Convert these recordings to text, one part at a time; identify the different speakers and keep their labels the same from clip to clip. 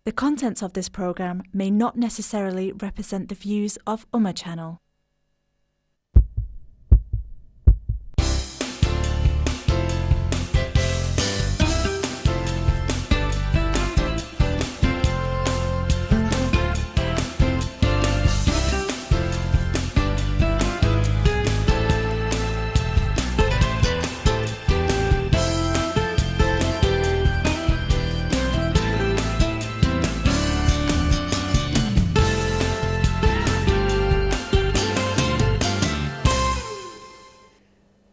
Speaker 1: The contents of this program may not necessarily represent the views of Ummah Channel.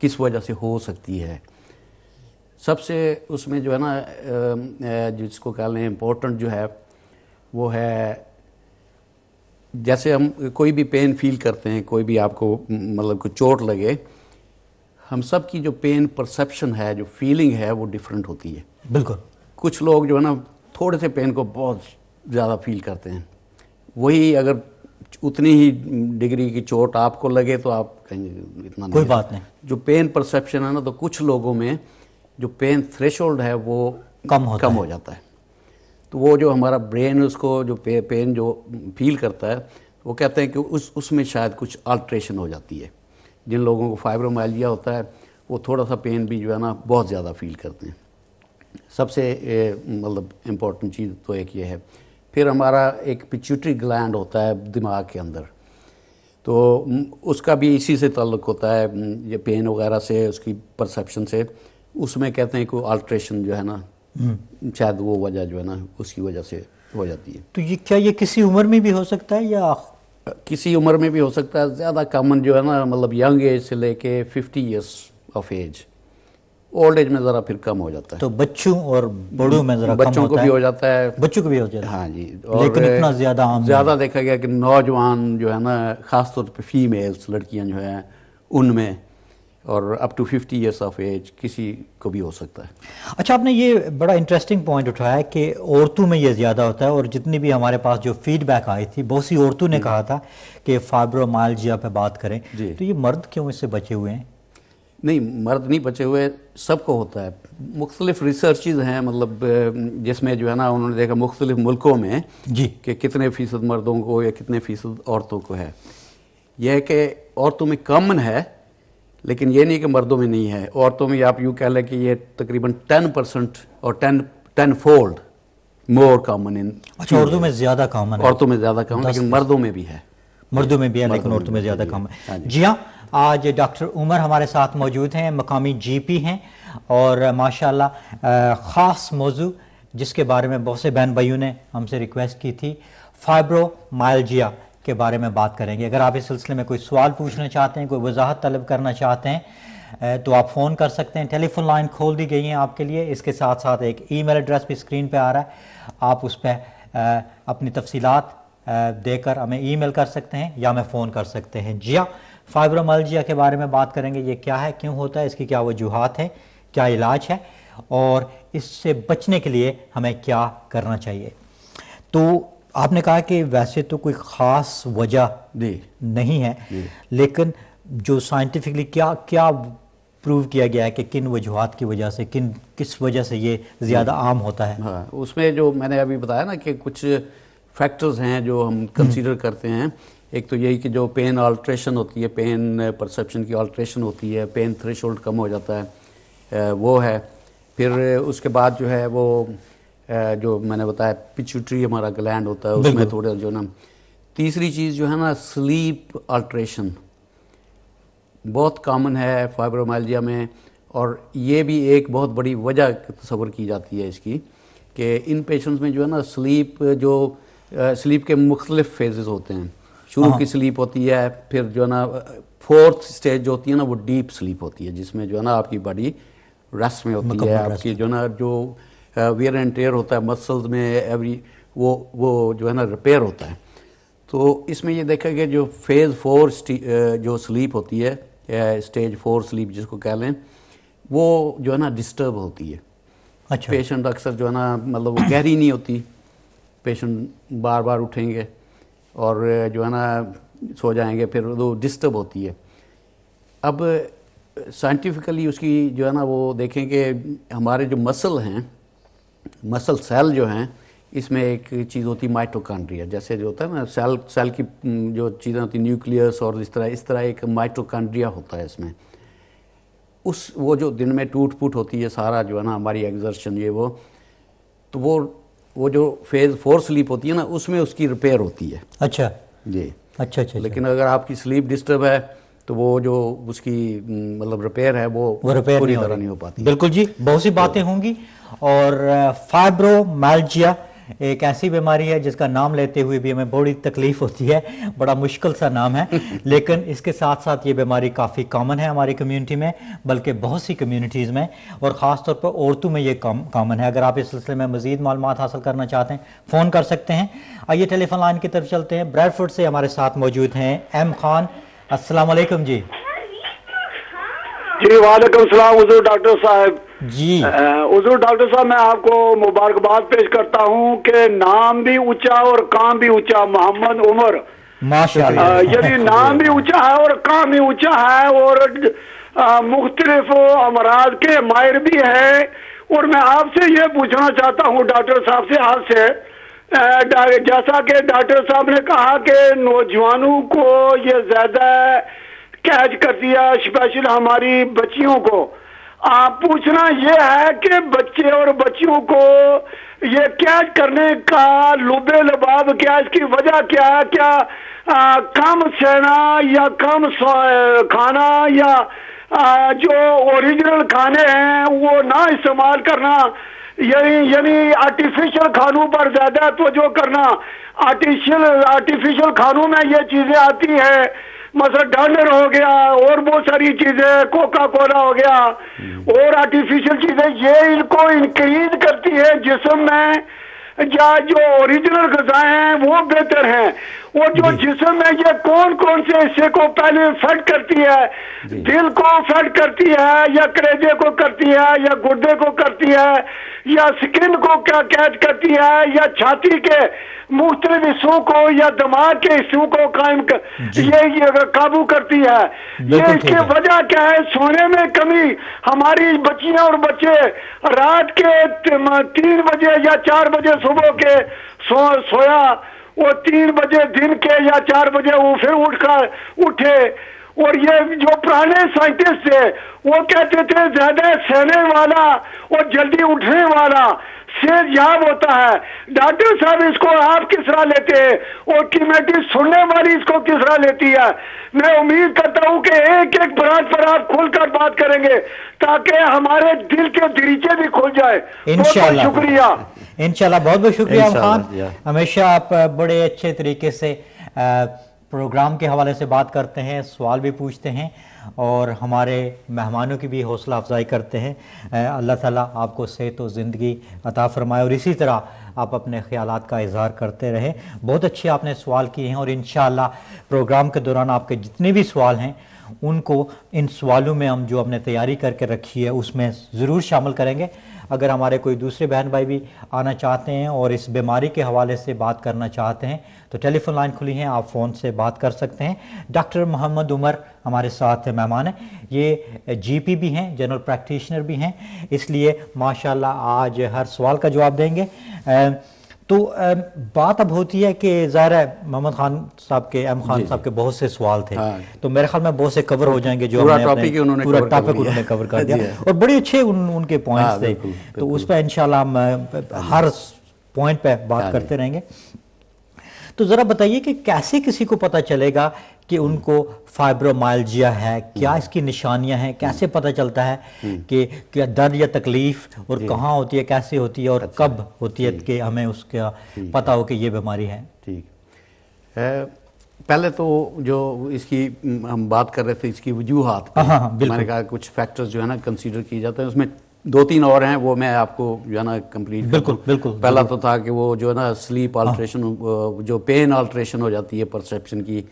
Speaker 2: کس وجہ سے ہو سکتی ہے. سب سے اس میں جو ہے نا جس کو کہہ لیں امپورٹنٹ جو ہے وہ ہے جیسے ہم کوئی بھی پین فیل کرتے ہیں, کوئی بھی آپ کو مطلب کوئی چوٹ لگے, ہم سب کی جو پین پرسیپشن ہے, جو فیلنگ ہے وہ ڈیفرنٹ ہوتی ہے.
Speaker 3: بالکل.
Speaker 2: کچھ لوگ جو ہے نا تھوڑے سے پین کو بہت زیادہ فیل کرتے ہیں, وہی اگر اتنی ہی ڈگری کی چوٹ آپ کو لگے تو آپ کہیں گے اتنا نہیں,
Speaker 3: کوئی بات نہیں.
Speaker 2: جو پین پرسیپشن ہے نا, تو کچھ لوگوں میں جو پین تھریشولڈ ہے وہ کم ہو جاتا ہے. تو وہ جو ہمارا برین اس کو جو پین جو فیل کرتا ہے, وہ کہتے ہیں کہ اس میں شاید کچھ آلٹریشن ہو جاتی ہے. جن لوگوں کو فائبرومائلجیا ہوتا ہے وہ تھوڑا سا پین بھی جو ہے نا بہت زیادہ فیل کرتے ہیں. سب سے مطلب امپورٹنٹ چیز تو ایک یہ ہے. پھر ہمارا ایک پیچوٹری گلینڈ ہوتا ہے دماغ کے اندر, تو اس کا بھی اسی سے تعلق ہوتا ہے یہ پین وغیرہ سے, اس کی پرسیپشن سے. اس میں کہتے ہیں کہ آلٹریشن جو ہے نا شاید وہ وجہ جو ہے نا اس کی وجہ سے ہو جاتی ہے.
Speaker 3: تو کیا یہ کسی عمر میں بھی ہو سکتا ہے یا
Speaker 2: کسی عمر میں بھی ہو سکتا ہے؟ زیادہ کامن جو ہے نا مطلب ینگ ایج سے لے کے 50 years of age. Old age میں ذرا پھر کم ہو جاتا ہے.
Speaker 3: تو بچوں اور بڑوں میں ذرا کم ہوتا ہے.
Speaker 2: بچوں کو بھی ہو جاتا ہے,
Speaker 3: بچوں کو بھی ہو جاتا ہے.
Speaker 2: ہاں جی.
Speaker 3: لیکن اتنا زیادہ عام
Speaker 2: زیادہ دیکھا گیا کہ نوجوان جو ہے نا, خاص طور پہ فیمیلس لڑکیاں جو ہیں ان میں, اور up to 50 years of age کسی کو بھی ہو سکتا ہے.
Speaker 3: اچھا, آپ نے یہ بڑا انٹرسٹنگ پوائنٹ اٹھایا ہے کہ عورتوں میں یہ زیادہ ہوتا ہے, اور جتنی بھی ہمارے پاس جو فیڈ بیک آئی تھی بہت سی عورتوں نے کہا تھا کہ فائبرومائلجیا پہ بات کریں. تو یہ مرد کیوں اس سے بچے ہوئے ہیں؟
Speaker 2: نہیں, مرد نہیں بچے ہوئے, سب کو ہوتا ہے. مختلف ریسرچز ہیں مطلب جس میں جو ہے نا انہوں نے دیکھا مختلف ملکوں میں
Speaker 3: جی
Speaker 2: کہ کتنے فیصد مردوں کو یا کتنے فیصد عورتوں کو ہے. یہ ہے کہ عورتوں میں کامن ہے, لیکن یہ نہیں کہ مردوں میں نہیں ہے. عورتوں میں آپ یوں کہہ لیں کہ یہ تقریباً 10% اور 10 فولڈ مور کامن ان.
Speaker 3: اچھا, اردو میں زیادہ کامن ہے.
Speaker 2: عورتوں میں زیادہ کامن, لیکن مردوں میں بھی ہے.
Speaker 3: مردوں میں بھی ہے لیکن عورتوں میں زیادہ کم ہے. جی ہاں, آج ڈاکٹر عمر ہمارے ساتھ موجود ہیں, مقامی جی پی ہیں, اور ماشاءاللہ خاص موضوع جس کے بارے میں بہت سے بہن بھائیوں نے ہم سے ریکویسٹ کی تھی, فائبرومائلجیا کے بارے میں بات کریں گے. اگر آپ اس سلسلے میں کوئی سوال پوچھنا چاہتے ہیں, کوئی وضاحت طلب کرنا چاہتے ہیں تو آپ فون کر سکتے ہیں. ٹیلی فون لائن کھول دی گئی ہیں آپ کے لیے. اس کے ساتھ ساتھ ایک ای میل ایڈریس بھی اسکرین پہ آ رہا ہے, آپ اس پہ اپنی تفصیلات دے کر ہمیں ای میل کر سکتے ہیں یا ہمیں فون کر سکتے ہیں. جی ہاں, فائبرومائلجیا کے بارے میں بات کریں گے. یہ کیا ہے, کیوں ہوتا ہے, اس کی کیا وجوہات ہیں, کیا علاج ہے, اور اس سے بچنے کے لیے ہمیں کیا کرنا چاہیے. تو آپ نے کہا کہ ویسے تو کوئی خاص وجہ نہیں ہے, لیکن جو سائنٹیفکلی کیا پروو کیا گیا ہے کہ کن وجوہات کی وجہ سے, کس وجہ سے یہ زیادہ عام ہوتا ہے؟
Speaker 2: ہاں, اس میں جو میں نے ابھی بتایا نا کہ کچھ فیکٹرز ہیں جو ہم کنسیڈر کرتے ہیں. ایک تو یہی کہ جو پین آلٹریشن ہوتی ہے, پین پرسیپشن کی آلٹریشن ہوتی ہے, پین تھریشولڈ کم ہو جاتا ہے, وہ ہے. پھر اس کے بعد جو ہے وہ جو میں نے بتایا پیچوٹری ہمارا گلینڈ ہوتا ہے, اس میں تھوڑا جو نا. تیسری چیز جو ہے نا سلیپ آلٹریشن بہت کامن ہے فائبرومائلجیا میں, اور یہ بھی ایک بہت بڑی وجہ تصور کی جاتی ہے اس کی کہ ان پیشنٹس میں جو ہے نا سلیپ کے مختلف فیزز ہوتے ہیں. شروع کی سلیپ ہوتی ہے, پھر جو ہے نا 4th اسٹیج جو ہوتی ہے نا وہ ڈیپ سلیپ ہوتی ہے, جس میں جو ہے نا آپ کی باڈی ریسٹ میں ہوتی ہے. آپ کی جو ہے نا جو ویئر اینڈ ٹیئر ہوتا ہے مسلز میں وہ جو ہے نا ریپیئر ہوتا ہے. تو اس میں یہ دیکھا گیا جو فیز 4 جو سلیپ ہوتی ہے, اسٹیج 4 سلیپ جس کو کہہ لیں, وہ جو ہے نا ڈسٹرب ہوتی ہے.
Speaker 3: اچھا,
Speaker 2: پیشنٹ اکثر جو ہے نا مطلب وہ گہری نہیں ہوتی, پیشنٹ بار بار اٹھیں گے اور جو ہے نا سو جائیں گے, پھر وہ ڈسٹرب ہوتی ہے. اب سائنٹیفکلی اس کی جو ہے نا وہ دیکھیں کہ ہمارے جو مسل ہیں, مسل سیل جو ہیں, اس میں ایک چیز ہوتی ہے مائٹوکانڈریا. جیسے جو ہوتا ہے نا سیل کی جو چیزیں ہوتی ہیں نیوکلیس, اور اس طرح ایک مائٹوکانڈریا ہوتا ہے اس میں. وہ جو دن میں ٹوٹ پھوٹ ہوتی ہے سارا جو ہے نا ہماری ایگزرشن یہ وہ, تو وہ جو فیز 4 سلیپ ہوتی ہے نا اس میں اس کی ریپیئر ہوتی ہے.
Speaker 3: اچھا
Speaker 2: جی,
Speaker 3: اچھا.
Speaker 2: لیکن اگر آپ کی سلیپ ڈسٹرب ہے تو وہ جو اس کی مطلب ریپیئر ہے وہ
Speaker 3: ریپیئر
Speaker 2: پوری طرح نہیں ہو پاتی.
Speaker 3: بالکل جی, بہت سی باتیں ہوں گی. اور فائبرومائلجیا ایک ایسی بیماری ہے جس کا نام لیتے ہوئے بھی ہمیں بڑی تکلیف ہوتی ہے, بڑا مشکل سا نام ہے, لیکن اس کے ساتھ ساتھ یہ بیماری کافی کامن ہے ہماری کمیونٹی میں, بلکہ بہت سی کمیونٹیز میں, اور خاص طور پر عورتوں میں یہ کامن ہے. اگر آپ اس سلسلے میں مزید معلومات حاصل کرنا چاہتے ہیں فون کر سکتے ہیں. آئیے ٹیلی فون لائن کی طرف چلتے ہیں. بریڈ فورڈ سے ہمارے ساتھ موجود ہیں ایم خان. السلام علیکم. جی
Speaker 4: جی وعلیکم السلام حضور ڈاکٹر صاحب.
Speaker 3: جی
Speaker 4: حضور ڈاکٹر صاحب میں آپ کو مبارکباد پیش کرتا ہوں کہ نام بھی اونچا اور کام بھی اونچا, محمد عمر.
Speaker 3: ماشاءاللہ.
Speaker 4: یعنی نام بھی اونچا ہے اور کام بھی اونچا ہے, اور مختلف امراض کے ماہر بھی ہے. اور میں آپ سے یہ پوچھنا چاہتا ہوں ڈاکٹر صاحب سے آپ سے, جیسا کہ ڈاکٹر صاحب نے کہا کہ نوجوانوں کو یہ زیادہ کیچ کرتی ہے, اسپیشل ہماری بچیوں کو. پوچھنا یہ ہے کہ بچے اور بچیوں کو یہ کیچ کرنے کا لب لباب کیا, اس کی وجہ کیا ہے؟ کیا کم سینا یا کم کھانا یا جو اوریجنل کھانے ہیں وہ نہ استعمال کرنا, یعنی آرٹیفیشل کھانوں پر زیادہ توجہ کرنا. آرٹیفیشل کھانوں میں یہ چیزیں آتی ہیں, مثلا ڈالر ہو گیا اور بہت ساری چیزیں, کوکا کولا ہو گیا اور آرٹیفیشل چیزیں, یہ ان کو انکریز کرتی ہے جسم میں, یا جو اوریجنل غذائیں ہیں وہ بہتر ہیں. اور جو جسم میں یہ کون کون سے حصے کو پہلے فٹ کرتی ہے, دل کو فٹ کرتی ہے یا کلیجے کو کرتی ہے یا گردے کو کرتی ہے یا سکن کو کیا کیچ کرتی ہے یا چھاتی کے مختلف حصوں کو یا دماغ کے حصوں کو یہ قابو کرتی ہے. یہ اس کی وجہ کیا ہے؟ سونے میں کمی. ہماری بچیاں اور بچے رات کے 3 بجے یا 4 بجے صبح کے سویا, اور 3 بجے دن کے یا 4 بجے وہ پھر اٹھے. اور یہ جو پرانے سائنٹسٹ تھے وہ کہتے تھے زیادہ سہنے والا اور جلدی اٹھنے والا صحت یاب ہوتا ہے. ڈاکٹر صاحب اس کو آپ کس طرح لیتے ہیں اور کمیٹی سننے والی اس کو کس طرح لیتی ہے؟ میں امید کرتا ہوں کہ ایک ایک برانچ پر آپ کھل کر بات کریں گے تاکہ ہمارے دل کے دریچے بھی کھل جائے.
Speaker 3: انشاءاللہ.
Speaker 4: بہت شکریہ.
Speaker 3: انشاءاللہ بہت بہت شکریہ ام خان. ہمیشہ آپ بڑے اچھے طریقے سے پروگرام کے حوالے سے بات کرتے ہیں, سوال بھی پوچھتے ہیں اور ہمارے مہمانوں کی بھی حوصلہ افزائی کرتے ہیں. اللہ تعالیٰ آپ کو صحت و زندگی عطا فرمائے اور اسی طرح آپ اپنے خیالات کا اظہار کرتے رہیں. بہت اچھے آپ نے سوال کیے ہیں اور انشاءاللہ پروگرام کے دوران آپ کے جتنے بھی سوال ہیں ان کو ان سوالوں میں ہم جو ہم نے تیاری کر کے رکھی ہے اس میں ضرور شامل کریں گے. اگر ہمارے کوئی دوسرے بہن بھائی بھی آنا چاہتے ہیں اور اس بیماری کے حوالے سے بات کرنا چاہتے ہیں تو ٹیلی فون لائن کھلی ہیں, آپ فون سے بات کر سکتے ہیں. ڈاکٹر محمد عمر ہمارے ساتھ مہمان ہیں. یہ جی پی بھی ہیں, جنرل پریکٹیشنر بھی ہیں, اس لیے ماشاءاللہ آج ہر سوال کا جواب دیں گے. تو بات اب ہوتی ہے کہ ظاہر ہے محمد خان صاحب کے, ایم خان صاحب کے بہت سے سوال تھے, تو میرے خیال میں بہت سے کور ہو جائیں گے جو
Speaker 2: پورا ٹاپک
Speaker 3: انہوں نے کور کر دیا اور بڑے اچھے ان کے پوائنٹس تھے. تو اس پہ انشاءاللہ ہم ہر پوائنٹ پہ بات کرتے رہیں گے. تو ذرا بتائیے کہ کیسے کسی کو پتہ چلے گا کہ ان کو فائبرومائلجیا ہے, کیا اس کی نشانیاں ہیں, کیسے پتہ چلتا ہے کہ کیا درد یا تکلیف اور کہاں ہوتی ہے, کیسے ہوتی ہے اور کب ہوتی ہے کہ ہمیں اس کا پتہ ہو کہ یہ بیماری ہے؟
Speaker 2: ٹھیک. پہلے تو جو اس کی ہم بات کر رہے تھے اس کی وجوہات, میں نے کہا کچھ فیکٹرز جو ہے نا کنسیڈر کیے جاتے ہیں, اس میں 2-3 اور ہیں, وہ میں آپ کو جو ہے نا کمپلیٹ.
Speaker 3: بالکل.
Speaker 2: پہلا تو تھا کہ وہ جو ہے نا سلیپ آلٹریشن, جو پین آلٹریشن ہو جاتی ہے پرسیپشن کی.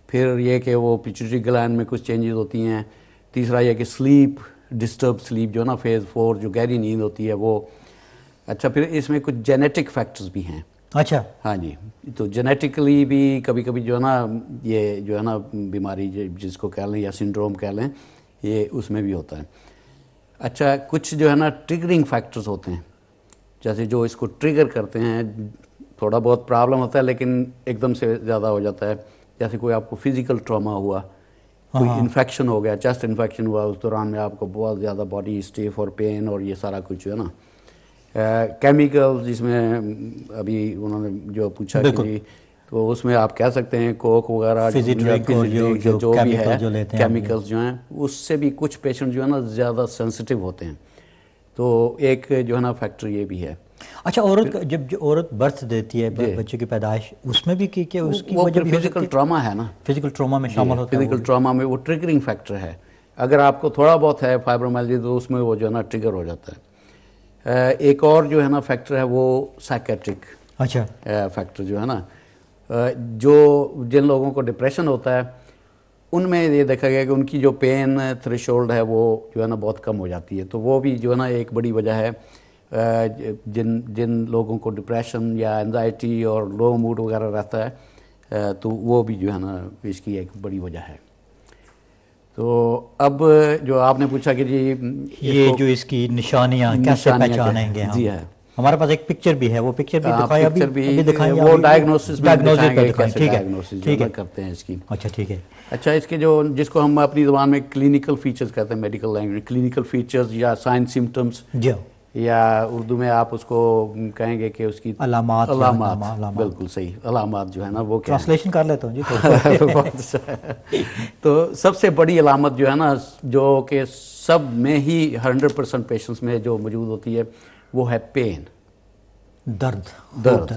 Speaker 2: پھر یہ کہ وہ پیچوٹری گلینڈ میں کچھ چینجز ہوتی ہیں. تیسرا یہ کہ سلیپ ڈسٹرب سلیپ جو ہے نا فیز 4 جو گہری نیند ہوتی ہے وہ. اچھا پھر اس میں کچھ جینیٹک فیکٹرز بھی ہیں.
Speaker 3: اچھا
Speaker 2: ہاں جی, تو جینیٹکلی بھی کبھی کبھی جو ہے نا یہ جو ہے نا بیماری جس کو کہہ لیں یا سنڈروم کہہ لیں, یہ اس میں بھی ہوتا ہے. اچھا کچھ جو ہے نا ٹریگرنگ فیکٹرز ہوتے ہیں, جیسے جو اس کو ٹریگر کرتے ہیں. تھوڑا بہت پرابلم ہوتا ہے لیکن ایک دم سے زیادہ ہو جاتا ہے. جیسے کوئی آپ کو فزیکل ٹراما ہوا, کوئی انفیکشن ہو گیا, چیسٹ انفیکشن ہوا, اس دوران میں آپ کو بہت زیادہ باڈی اسٹیف اور پین اور یہ سارا کچھ جو ہے نا. کیمیکل جس میں ابھی انہوں نے جو پوچھا کہ تو اس میں آپ کہہ سکتے ہیں کوک وغیرہ جو بھی ہے کیمیکلز جو ہیں, اس سے بھی کچھ پیشنٹ جو ہے نا زیادہ سینسٹیو ہوتے ہیں. تو ایک جو ہے نا فیکٹر یہ بھی ہے.
Speaker 3: اچھا عورت جب جو عورت برتھ دیتی ہے بچے کی پیدائش اس میں بھی کہ اس کی وجہ بھی
Speaker 2: فزیکل ٹراما ہے نا،
Speaker 3: فزیکل ٹراما میں شامل ہوتا ہے،
Speaker 2: فزیکل ٹراما میں وہ ٹریگرنگ فیکٹر ہے. اگر آپ کو تھوڑا بہت ہے فائبرومیلجیا تو اس میں وہ جو ہے نا ٹریگر ہو جاتا ہے. ایک اور جو ہے نا فیکٹر ہے وہ سائکیٹرک
Speaker 3: اچھا
Speaker 2: فیکٹر جو ہے نا، جو جن لوگوں کو ڈپریشن ہوتا ہے ان میں یہ دیکھا گیا کہ ان کی جو پین تھریشولڈ ہے وہ جو ہے نا بہت کم ہو جاتی ہے. تو وہ بھی جو ہے نا ایک بڑی وجہ ہے. جن لوگوں کو ڈپریشن یا انزائٹی اور لو موڈ وغیرہ رہتا ہے تو وہ بھی جو ہے نا اس کی ایک بڑی وجہ ہے. تو اب جو آپ نے پوچھا کہ جی
Speaker 3: یہ جو اس کی نشانیاں کیسے پہچانیں گے؟
Speaker 2: جی ہے،
Speaker 3: ہمارے پاس ایک پکچر بھی ہے، وہ پکچر بھی دکھائیں، ابھی دکھائیں،
Speaker 2: وہ ڈائگنوسس میں دکھائیں گے کیسے
Speaker 3: ٹھیک ہے
Speaker 2: ڈائگنوسس
Speaker 3: ٹھیک ہے
Speaker 2: کرتے ہیں اس کی.
Speaker 3: اچھا ٹھیک ہے.
Speaker 2: اچھا اس کے جو جس کو ہم اپنی زبان میں کلینکل فیچرز کہتے ہیں، میڈیکل لینگویج کلینکل فیچرز یا سائن سمٹمز،
Speaker 3: جی
Speaker 2: یا اردو میں آپ اس کو کہیں گے کہ اس کی
Speaker 3: علامات،
Speaker 2: بالکل صحیح، علامات جو ہے نا وہ
Speaker 3: ٹرانسلیشن کر لیتا ہوں جی.
Speaker 2: بہت اچھا. تو سب سے بڑی علامت جو ہے نا جو کہ سب میں ہی 100% پیشنٹس میں جو موجود ہوتی ہے وہ ہے پین، درد.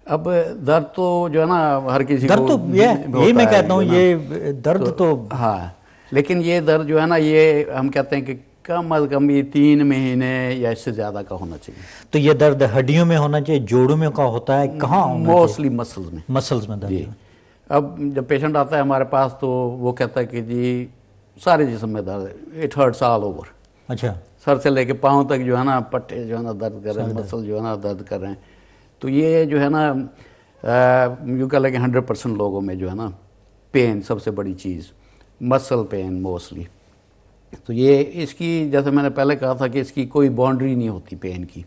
Speaker 2: اب درد تو جو ہے نا ہر کسی کو،
Speaker 3: درد تو یہی میں کہتا ہوں یہ درد تو
Speaker 2: ہاں، لیکن یہ درد جو ہے نا یہ ہم کہتے ہیں کہ کم از کم یہ 3 مہینے یا اس سے زیادہ کا ہونا چاہیے.
Speaker 3: تو یہ درد ہڈیوں میں ہونا چاہیے، جوڑوں میں کا ہوتا ہے، کہاں ہونا چاہیے؟
Speaker 2: موسٹلی مسلز میں.
Speaker 3: مسلز میں درد.
Speaker 2: اب جب پیشنٹ آتا ہے ہمارے پاس تو وہ کہتا ہے کہ جی سارے جسم میں درد ہے، اٹ ہرٹس آل اوور.
Speaker 3: اچھا،
Speaker 2: سر سے لے کے پاؤں تک جو ہے نا پٹھے جو ہے نا درد کر رہے ہیں، مسل جو ہے نا درد کر رہے ہیں. تو یہ جو ہے نا یوں کہہ لیں کہ 100% لوگوں میں جو ہے نا پین سب سے بڑی چیز، مسل پین موسٹلی. تو یہ اس کی جیسے میں نے پہلے کہا تھا کہ اس کی کوئی باؤنڈری نہیں ہوتی پین کی.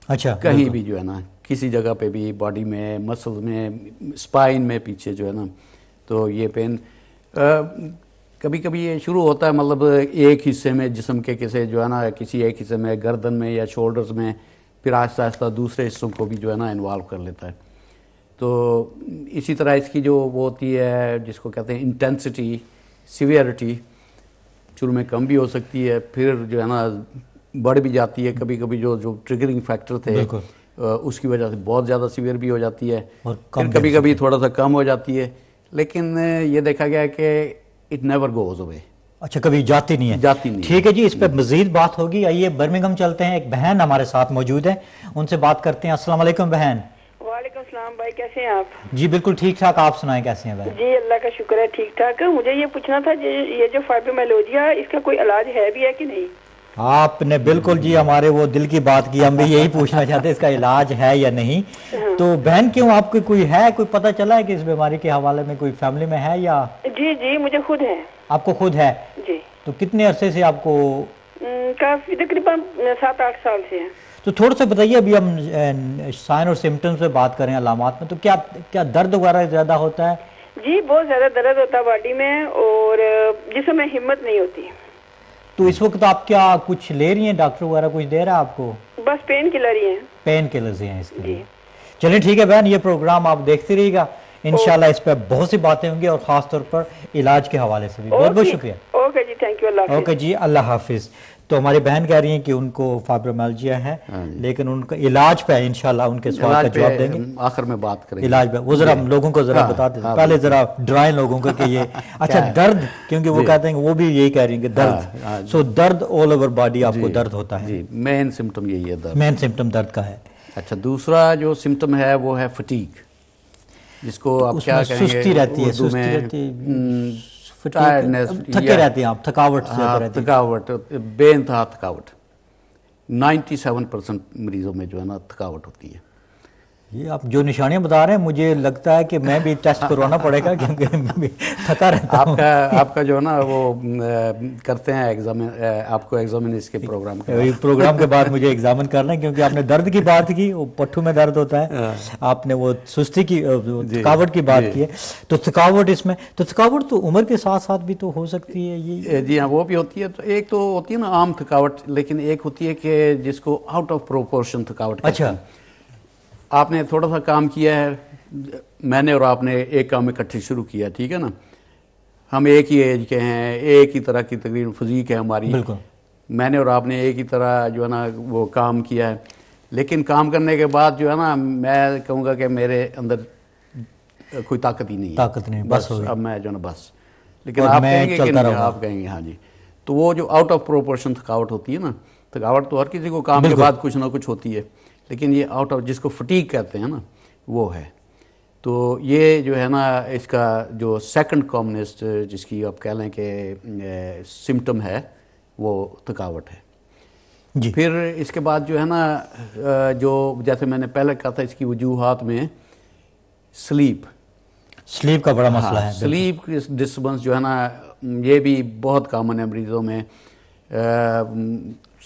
Speaker 3: اچھا،
Speaker 2: کہیں بھی جو ہے نا کسی جگہ پہ بھی باڈی میں، مسل میں، اسپائن میں پیچھے جو ہے نا تو یہ پین کبھی کبھی یہ شروع ہوتا ہے مطلب ایک حصے میں جسم کے کسی جو ہے نا کسی ایک حصے میں، گردن میں یا شولڈرز میں، پھر آہستہ آہستہ دوسرے حصوں کو بھی جو ہے نا انوالو کر لیتا ہے. تو اسی طرح اس کی جو وہ ہوتی ہے جس کو کہتے ہیں انٹینسٹی، سیویرٹی، شروع میں کم بھی ہو سکتی ہے، پھر جو ہے نا بڑھ بھی جاتی ہے. کبھی کبھی جو ٹریگرنگ فیکٹر تھے اس کی وجہ سے بہت زیادہ سیویئر بھی ہو جاتی ہے، پھر کبھی کبھی تھوڑا سا کم ہو جاتی ہے. لیکن یہ دیکھا گیا کہ اٹ نیور گوز اوے.
Speaker 3: اچھا، کبھی جاتی نہیں ہے.
Speaker 2: جاتی نہیں.
Speaker 3: ٹھیک ہے جی، اس پہ مزید بات ہوگی. آئیے برمنگھم چلتے ہیں، ایک بہن ہمارے ساتھ موجود ہے، ان سے بات کرتے ہیں. السلام علیکم بہن.
Speaker 5: وعلیکم السلام بھائی، کیسے ہیں آپ؟
Speaker 3: جی بالکل ٹھیک ٹھاک، آپ سنائیں کیسے ہیں بہن؟
Speaker 5: جی اللہ کا شکر ہے ٹھیک ٹھاک. مجھے یہ پوچھنا تھا یہ جو فائبرومیلوجیا اس کا کوئی علاج ہے بھی ہے کہ نہیں؟
Speaker 3: آپ نے بالکل جی ہمارے وہ دل کی بات کی، ہم بھی یہی پوچھنا چاہتے ہیں اس کا علاج ہے یا نہیں. تو بہن کیوں آپ کو کوئی ہے، کوئی پتہ چلا ہے کہ اس بیماری کے حوالے میں کوئی فیملی میں ہے یا؟
Speaker 5: جی جی مجھے خود ہے.
Speaker 3: آپ کو خود ہے؟
Speaker 5: جی.
Speaker 3: تو کتنے عرصے سے آپ کو؟
Speaker 5: کافی تقریباً 7-8 سال سے ہے.
Speaker 3: تو تھوڑا سا بتائیے، ابھی ہم سائن اور سمٹمز پہ بات کریں، علامات میں، تو کیا درد وغیرہ زیادہ ہوتا ہے؟
Speaker 5: جی بہت زیادہ درد ہوتا ہے باڈی میں اور جسم میں ہمت نہیں ہوتی.
Speaker 3: تو اس وقت آپ کیا کچھ لے رہی ہیں؟ ڈاکٹر وغیرہ کچھ دے رہا ہے آپ کو؟
Speaker 5: بس پین کلر ہی ہیں.
Speaker 3: پین کلرز ہیں اس کے لیے. چلیں ٹھیک ہے بہن، یہ پروگرام آپ دیکھتے رہیے گا، انشاءاللہ اس پہ بہت سی باتیں ہوں گی اور خاص طور پر علاج کے حوالے سے بھی. بہت بہت شکریہ.
Speaker 5: اوکے جی، تھینک یو. اللہ حافظ.
Speaker 3: اوکے جی، اللہ حافظ. تو ہماری بہن کہہ رہی ہیں کہ ان کو فائبرومیلجیا ہے، لیکن ان کا علاج پہ انشاءاللہ ان کے سوال کا جواب دیں گے،
Speaker 2: آخر میں بات کریں گے
Speaker 3: علاج پہ. وہ ذرا لوگوں کو ذرا بتا دیں، پہلے ذرا ڈرائیں لوگوں کو کہ یہ اچھا درد، کیونکہ وہ کہتے ہیں کہ وہ بھی یہی کہہ رہی ہیں کہ درد. سو درد آل اوور باڈی آپ کو درد ہوتا ہے.
Speaker 2: جی، مین سمٹم یہی ہے درد.
Speaker 3: مین سمٹم درد کا ہے.
Speaker 2: اچھا، دوسرا جو سمٹم ہے وہ ہے فٹیگ، جس کو آپ کیا کہیں گے؟
Speaker 3: سستی رہتی ہے، سستی رہتی ہے، تھکے رہتے ہیں آپ، تھکاوٹ سے رہتی ہے.
Speaker 2: تھکاوٹ، بے انتہا تھکاوٹ. 97% مریضوں میں جو ہے نا تھکاوٹ ہوتی ہے.
Speaker 3: یہ آپ جو نشانیاں بتا رہے ہیں مجھے لگتا ہے کہ میں بھی ٹیسٹ کروانا پڑے گا، کیونکہ میں بھی تھکا رہتا ہوں.
Speaker 2: آپ کا جو ہے نا وہ کرتے ہیں ایگزامن، آپ کو ایگزامن اس کے
Speaker 3: پروگرام کے بعد مجھے ایگزامن کرنا ہے، کیونکہ آپ نے درد کی بات کی، وہ پٹھوں میں درد ہوتا ہے، آپ نے وہ سستی کی، تھکاوٹ کی بات کی ہے. تو تھکاوٹ اس میں، تو تھکاوٹ تو عمر کے ساتھ ساتھ بھی تو ہو سکتی ہے. یہ
Speaker 2: جی ہاں، وہ بھی ہوتی ہے. تو ایک تو ہوتی ہے نا عام تھکاوٹ، لیکن ایک ہوتی ہے کہ جس کو آؤٹ آف پروپورشن تھکاوٹ.
Speaker 3: اچھا،
Speaker 2: آپ نے تھوڑا سا کام کیا ہے، میں نے اور آپ نے ایک کام اکٹھے شروع کیا، ٹھیک ہے نا، ہم ایک ہی ایج کے ہیں، ایک ہی طرح کی تقریباً فزیک ہے ہماری،
Speaker 3: بالکل.
Speaker 2: میں نے اور آپ نے ایک ہی طرح جو ہے نا وہ کام کیا ہے، لیکن کام کرنے کے بعد جو ہے نا میں کہوں گا کہ میرے اندر کوئی طاقت ہی نہیں ہے,
Speaker 3: طاقت نہیں, بس
Speaker 2: اب میں جو ہے نا بس. لیکن آپ کہیں گے کہ نہیں, آپ کہیں گے ہاں جی. تو وہ جو آؤٹ آف پروپورشن تھکاوٹ ہوتی ہے نا, تھکاوٹ تو ہر کسی کو کام کے بعد کچھ نہ کچھ ہوتی ہے, لیکن یہ آؤٹ آف جس کو فٹیگ کہتے ہیں نا وہ ہے. تو یہ جو ہے نا اس کا جو سیکنڈ کامنسٹ جس کی آپ کہہ لیں کہ سمٹم ہے وہ تھکاوٹ ہے
Speaker 3: جی.
Speaker 2: پھر اس کے بعد جو ہے نا جو جیسے میں نے پہلے کہا تھا اس کی وجوہات میں
Speaker 3: سلیپ کا بڑا مسئلہ ہے.
Speaker 2: سلیپ ڈسٹربنس جو ہے نا یہ بھی بہت کامن ہے مریضوں میں.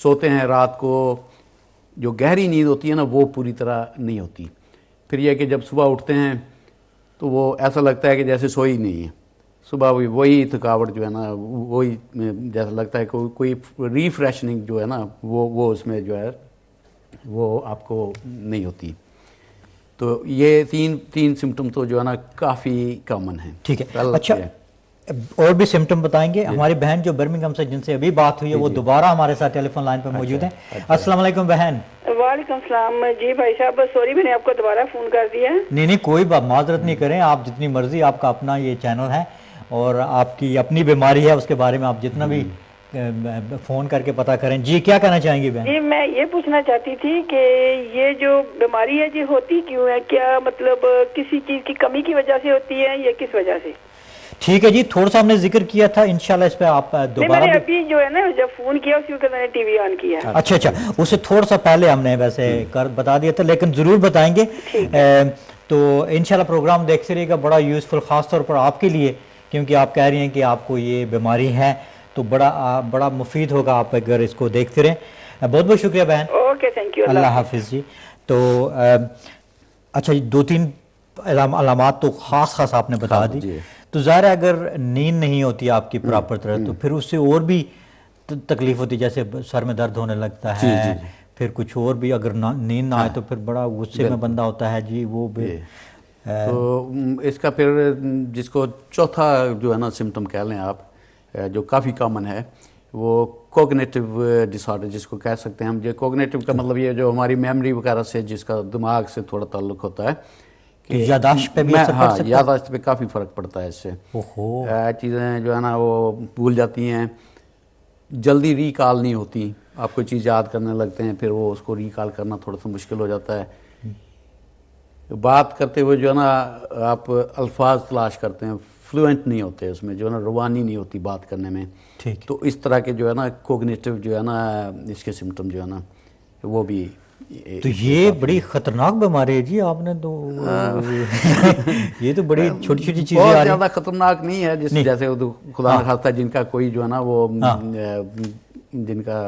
Speaker 2: سوتے ہیں رات کو, جو گہری نیند ہوتی ہے نا وہ پوری طرح نہیں ہوتی. پھر یہ کہ جب صبح اٹھتے ہیں تو وہ ایسا لگتا ہے کہ جیسے سوئی نہیں ہے. صبح وہی تھکاوٹ جو ہے نا وہی جیسا لگتا ہے کہ کوئی ریفریشننگ جو ہے نا وہ اس میں جو ہے وہ آپ کو نہیں ہوتی. تو یہ تین سمٹم تو جو ہے نا کافی کامن ہیں.
Speaker 3: ٹھیک ہے, اچھا اور بھی سمٹم بتائیں گے. ہماری بہن جو برمنگھم سے جن سے ابھی بات ہوئی ہے وہ دوبارہ ہمارے ساتھ ٹیلی فون لائن پہ موجود ہیں. السلام علیکم بہن.
Speaker 5: وعلیکم السلام. جی بھائی صاحب سوری میں نے آپ کو دوبارہ فون کر دیا.
Speaker 3: نہیں کوئی بات, معذرت نہیں کریں, آپ جتنی مرضی, آپ کا اپنا یہ چینل ہے اور آپ کی اپنی بیماری ہے اس کے بارے میں آپ جتنا بھی فون کر کے پتہ کریں. جی کیا کہنا چاہیں گی بہن؟
Speaker 5: جی میں یہ پوچھنا چاہتی تھی کہ یہ جو بیماری ہے جی ہوتی کیوں ہے؟ کیا مطلب کسی چیز کی کمی کی وجہ سے ہوتی ہے یا کس وجہ سے؟
Speaker 3: ٹھیک ہے جی, تھوڑا سا ہم نے ذکر کیا تھا, انشاءاللہ اس پہ آپ دوبارہ.
Speaker 5: میں نے ابھی جو ہے نا جب فون کیا اسی وقت میں نے ٹی وی آن کیا.
Speaker 3: اچھا اس سے تھوڑا سا پہلے ہم نے ویسے بتا دیا تھا, لیکن ضرور بتائیں گے. تو انشاءاللہ پروگرام دیکھتے رہیے گا, بڑا یوزفل خاص طور پر آپ کے لیے, کیونکہ آپ کہہ رہی ہیں کہ آپ کو یہ بیماری ہے تو بڑا مفید ہوگا آپ اگر اس کو دیکھتے رہیں. بہت بہت شکریہ بہن.
Speaker 5: Okay thank you.
Speaker 3: اللہ حافظ جی. تو اچھا جی, 2-3 علامات تو خاص آپ نے بتا دی. تو ظاہر ہے اگر نیند نہیں ہوتی آپ کی پراپر طرح تو پھر اس سے اور بھی تکلیف ہوتی, جیسے سر میں درد ہونے لگتا ہے, پھر کچھ اور بھی اگر نیند نہ آئے تو پھر بڑا غصے میں بندہ ہوتا ہے جی. وہ بھی
Speaker 2: تو اس کا پھر جس کو چوتھا جو ہے نا سمٹم کہہ لیں آپ, جو کافی کامن ہے, وہ کوگنیٹو ڈس آرڈر جس کو کہہ سکتے ہیں ہم. جو کوگنیٹو کا مطلب یہ جو ہماری میموری وغیرہ سے, جس کا دماغ سے تھوڑا تعلق ہوتا ہے,
Speaker 3: یاداشت پہ بھی اثر پڑ سکتا ہے.
Speaker 2: یاداشت پہ کافی فرق پڑتا ہے اس سے. چیزیں جو ہے نا وہ بھول جاتی ہیں, جلدی ریکال نہیں ہوتی. آپ کوئی چیز یاد کرنے لگتے ہیں پھر وہ اس کو ریکال کرنا تھوڑا سا مشکل ہو جاتا ہے. بات کرتے ہوئے جو ہے نا آپ الفاظ تلاش کرتے ہیں, فلوئنٹ نہیں ہوتے اس میں, جو ہے نا روانی نہیں ہوتی بات کرنے میں. تو اس طرح کے جو ہے نا کوگنیٹو جو ہے نا اس کے سمٹم جو ہے نا وہ بھی.
Speaker 3: تو یہ بڑی خطرناک بیماری ہے جی. آپ نے تو یہ تو بڑی چھوٹی چیزیں
Speaker 2: بہت زیادہ خطرناک نہیں ہے, جیسے خدا نہ خواستہ جن کا کوئی جو ہے نا وہ جن کا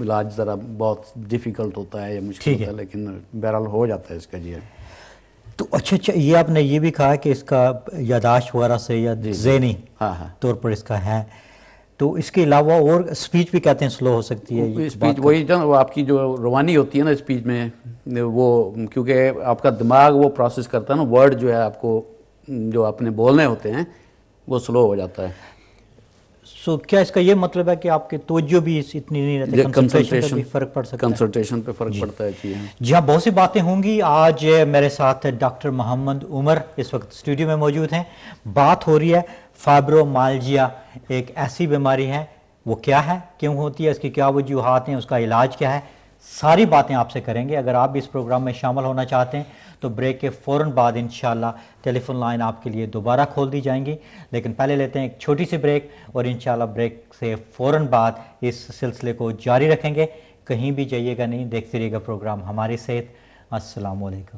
Speaker 2: علاج ذرا بہت ڈیفیکلٹ ہوتا ہے یا مشکل ہوتا ہے, لیکن بہرحال ہو جاتا ہے اس کا. جی
Speaker 3: تو اچھا یہ آپ نے یہ بھی کہا کہ اس کا یاداشت وغیرہ سے یا ذہنی طور پر اس کا ہے, تو اس کے علاوہ اور اسپیچ بھی کہتے ہیں سلو ہو سکتی ہے.
Speaker 2: اسپیچ وہی وہ آپ کی جو روانی ہوتی ہے نا اسپیچ میں, وہ کیونکہ آپ کا دماغ وہ پروسیس کرتا ہے نا, ورڈ جو ہے آپ کو جو اپنے بولنے ہوتے ہیں وہ سلو ہو جاتا ہے.
Speaker 3: سو کیا اس کا یہ مطلب ہے کہ آپ کی توجہ بھی اتنی نہیں رہتی, کنسنٹریشن پہ فرق پڑ سکتا ہے؟
Speaker 2: کنسنٹریشن پہ فرق پڑتا ہے.
Speaker 3: جی ہاں, بہت سی باتیں ہوں گی. آج میرے ساتھ ڈاکٹر محمد عمر اس وقت اسٹوڈیو میں موجود ہیں. بات ہو رہی ہے فائبرومالجیا, ایک ایسی بیماری ہے, وہ کیا ہے, کیوں ہوتی ہے, اس کی کیا وجوہات ہیں, اس کا علاج کیا ہے, ساری باتیں آپ سے کریں گے. اگر آپ بھی اس پروگرام میں شامل ہونا چاہتے ہیں تو بریک کے فوراً بعد انشاءاللہ ٹیلی فون لائن آپ کے لیے دوبارہ کھول دی جائیں گی. لیکن پہلے لیتے ہیں ایک چھوٹی سی بریک, اور انشاءاللہ بریک سے فوراً بعد اس سلسلے کو جاری رکھیں گے. کہیں بھی جائیے گا نہیں, دیکھتے رہیے گا پروگرام ہماری صحت. السلام علیکم.